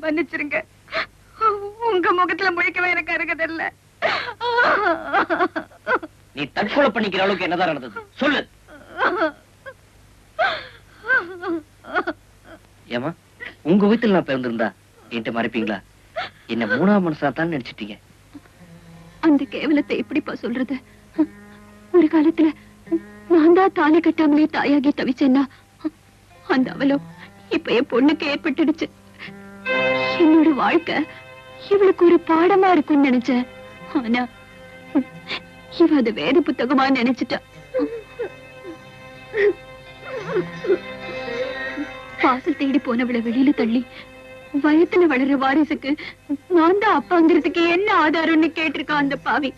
மன்னிச்சிருங்க. உங்க முகத்துல முழிக்கவே எனக்கு அருகதில்ல. நீ தற்கொலை பண்ணிக்கிற அளவுக்கு என்னதான் நடந்தது சொல்லு. ஏமா உங்க வீட்டுல நான் பிறந்திருந்தா என்கிட்ட மறைப்பீங்களா? என்ன மூணாம் மனசா தான் நினைச்சிட்டீங்க. அந்த கேவலத்தை எப்படிப்பா சொல்றது? ஒரு காலத்துல நான் தான் தாலி கட்டாமலே தாயாகி தவிச்சேன்னா அந்த அவலம் இப்ப என் பொண்ணுக்கு ஏற்பட்டுடுச்சு. என்னோட வாழ்க்கை இவளுக்கு ஒரு பாடமா இருக்கும்னு நினைச்சேன். ஆனா இவ அது வேத புத்தகமா நினைச்சிட்டா. வாசல் தேடி போனவளை வெளியில தள்ளி வயத்துல வளர்ற வாரிசுக்கு நான் தான் அப்பாங்கிறதுக்கு என்ன ஆதாரம்னு கேட்டிருக்கான் அந்த பாவி.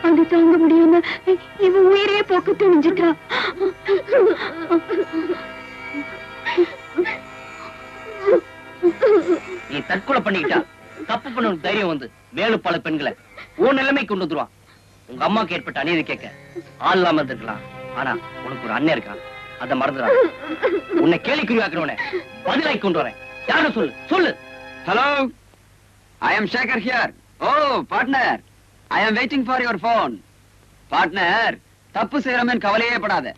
அது தாங்க முடியாம இவ உயிரே போக்க துணிஞ்சிட்டா. நீ தற்கொலை பண்ணிக்கிட்டா தப்பு பண்ண தைரியம் வந்து மேலும் பல பெண்களை உன் நிலைமை கொண்டு வந்துருவான். உங்க அம்மாக்கு ஏற்பட்ட அநீதி கேட்க ஆள் இல்லாம இருந்திருக்கலாம். ஆனா உனக்கு ஒரு அண்ணன் இருக்கான், அதை மறந்துடாத. உன்னை கேலிக்குறியாக்குறவனே பதிலாகி கொண்டு வரேன். யாரும் சொல்லு சொல்லு. Hello, I am Shekar here. Oh partner, I am waiting for your phone. Partner, தப்பு செய்யறமேன்னு கவலையே படாத.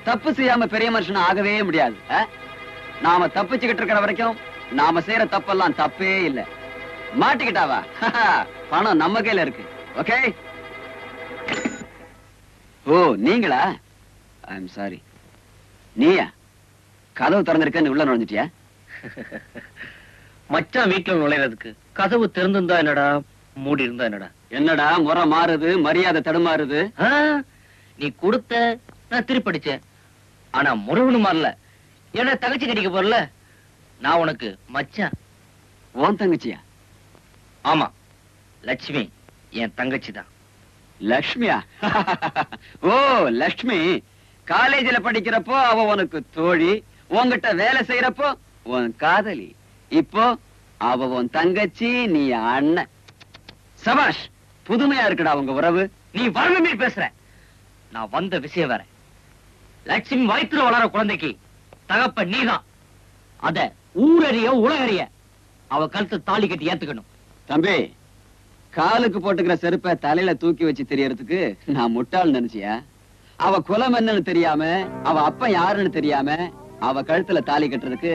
தப்பு செய்யாம பெரிய மனுஷன் ஆகவே முடியாது. நாம தப்பிச்சுக்கிட்டு இருக்கிற வரைக்கும் நாம செய்யற தப்பெல்லாம் தப்பே இல்ல. மாட்டிக்கிட்டாவா? பணம் நம்ம கையில இருக்கு. ஓகே. ஓ நீங்களா? I am sorry. நீயா? கதவு திறந்திருக்க, உள்ள நுழைஞ்சிட்டியா? மச்சான் வீட்டுல நுழைறதுக்கு கதவு திறந்திருந்தா என்னடா, மூடி இருந்தா என்னடா? என்னடா முறை மாறுது, மரியாதை தடுமாறுது. நீ கொடுத்த நான் திருப்படிச்சேன். ஆனா முறவுன்னு மாறல. என்ன தங்கச்சி கட்டிக்க போறல, நான் உனக்கு மச்சான். உன் தங்கச்சியா? ஆமா, லட்சுமி என் தங்கச்சி தான். லட்சுமியா? ஓ லட்சுமி, காலேஜ்ல படிக்கிறப்போ அவ உனக்கு தோழி, உன்கிட்ட வேலை செய்யறப்போ உன் காதலி, இப்போ அவ உன் தங்கச்சி, நீ அண்ணன். சபாஷ், புதுமையா இருக்குடா உங்க உறவு. நீ வரணுமே பேசுற. நான் வந்த விஷயம் வேற. லட்சுமி வயிற்றுல வளர குழந்தைக்கு தகப்ப நீதான். அத ஊரறிய உலகறிய அவ கழுத்து தாலி கட்டி ஏத்துக்கணும். தம்பி, காலுக்கு போட்டுக்கிற செருப்பை தலையில தூக்கி வச்சு தெரியறதுக்கு நான் முட்டாள் நினைச்சியா? அவ குலம் என்னன்னு தெரியாம, அவ அப்ப யாருன்னு தெரியாம அவ கழுத்துல தாலி கட்டுறதுக்கு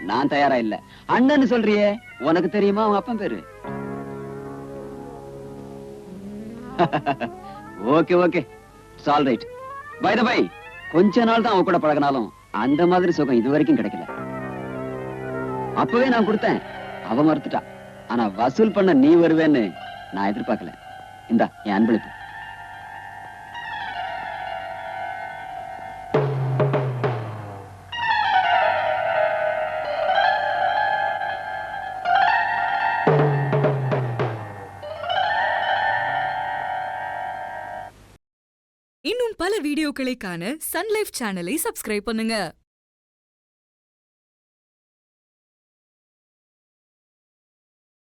நான் தயாரா இல்ல. அண்ணன்னு சொல்றியே, உனக்கு தெரியுமா அவன் அப்பன் பேரு? Okay okay, all right. By the by, கொஞ்ச நாள் தான் அவ கூட பழகினாலும் அந்த மாதிரி சுகம் இது வரைக்கும் கிடைக்கல. அப்பவே நான் கொடுத்தேன், அவ மறுத்துட்டா. ஆனா வசூல் பண்ண நீ வருவேன்னு நான் எதிர்பார்க்கல. இந்தா என் அன்பளிப்பு. இன்னும் பல வீடியோக்களை காண சன் லைஃப் சேனலை சப்ஸ்கிரைப் பண்ணுங்க.